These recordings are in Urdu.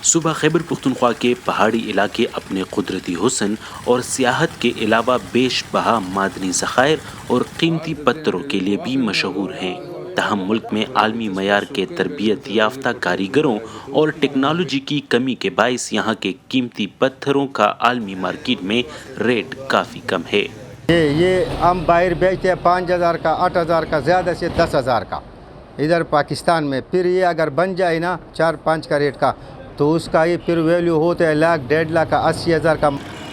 صوبہ خیبر پختونخوا کے پہاڑی علاقے اپنے قدرتی حسن اور سیاحت کے علاوہ بیش بہا معدنی ذخائر اور قیمتی پتھروں کے لیے بھی مشہور ہیں۔ تاہم ملک میں عالمی معیار کے تربیت یافتہ کاریگروں اور ٹیکنالوجی کی کمی کے باعث یہاں کے قیمتی پتھروں کا عالمی مارکیٹ میں ریٹ کافی کم ہے۔ یہ ہم باہر بیچتے ہیں 5,000 کا، 8,000 کا، زیادہ سے 10,000 کا ادھر پاکستان میں۔ پھر یہ اگر بن جائے نا 4-5 کا ریٹ کا تو اس کا یہ پھر ویلیو ہوتا ہے 1,00,000 1,50,000 کا، 80,000 کا۔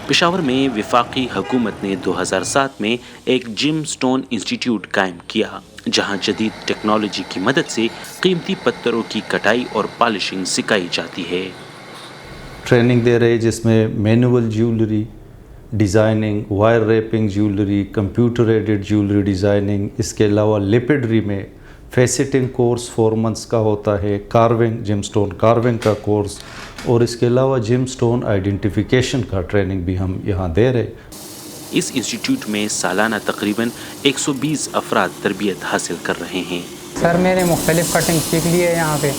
پشاور میں وفاقی حکومت نے 2007 میں ایک جیم سٹون انسٹیٹیوٹ قائم کیا جہاں جدید ٹیکنالوجی کی مدد سے قیمتی پتھروں کی کٹائی اور پالشنگ سکھائی جاتی ہے۔ ٹریننگ دے رہے جس میں manual jewellery designing, wire wrapping jewellery, computer aided jewellery designing, اس کے علاوہ لیپڈری میں فیسٹنگ کورس 4 months کا ہوتا ہے، کارونگ جیم سٹون کارونگ کا کورس، اور اس کے علاوہ جیم سٹون آئیڈینٹیفیکیشن کا ٹریننگ بھی ہم یہاں دے رہے۔ اس انسٹیٹیوٹ میں سالانہ تقریباً 120 افراد تربیت حاصل کر رہے ہیں۔ سر میں نے مختلف کٹنگ سیکھ لی ہے یہاں پہ،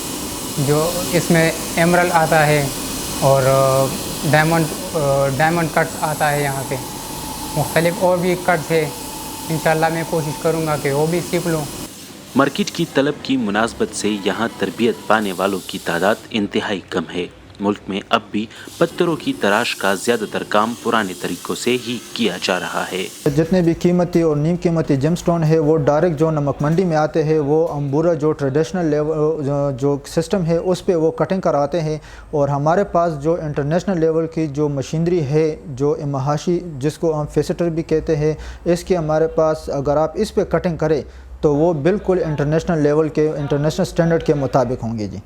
جو اس میں ایمرل آتا ہے اور ڈائمنڈ کٹ آتا ہے یہاں پہ، مختلف اور بھی کٹس ہے۔ انشاءاللہ میں کوشش کروں گا کہ وہ بھی سیکھ لوں۔ مارکیٹ کی طلب کی مناسبت سے یہاں تربیت پانے والوں کی تعداد انتہائی کم ہے۔ ملک میں اب بھی پتھروں کی تراش کا زیادہ تر کام پرانے طریقوں سے ہی کیا جا رہا ہے۔ جتنے بھی قیمتی اور نیم قیمتی جیم سٹون ہے وہ ڈائریکٹ جو نمک منڈی میں آتے ہیں، وہ امبورا جو ٹریڈیشنل لیول جو سسٹم ہے اس پہ وہ کٹنگ کراتے ہیں، اور ہمارے پاس جو انٹرنیشنل لیول کی جو مشینری ہے، جو امہاشی جس کو ہم فیسٹر بھی کہتے ہیں، اس کی ہمارے پاس اگر آپ اس پہ کٹنگ کریں تو وہ بالکل انٹرنیشنل لیول کے انٹرنیشنل سٹینڈرڈ کے مطابق ہوں گے جی۔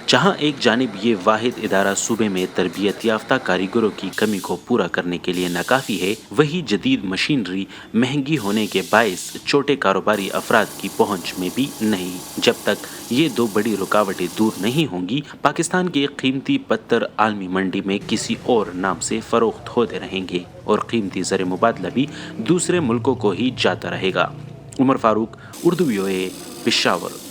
جہاں ایک جانب یہ واحد ادارہ صوبے میں تربیت یافتہ کاریگروں کی کمی کو پورا کرنے کے لیے ناکافی ہے، وہی جدید مشینری مہنگی ہونے کے باعث چھوٹے کاروباری افراد کی پہنچ میں بھی نہیں۔ جب تک یہ دو بڑی رکاوٹیں دور نہیں ہوں گی، پاکستان کے قیمتی پتھر عالمی منڈی میں کسی اور نام سے فروخت ہوتے رہیں گے اور قیمتی زر مبادلہ بھی دوسرے ملکوں کو ہی جاتا رہے گا۔ عمر فاروق، اردو VOA، پشاور۔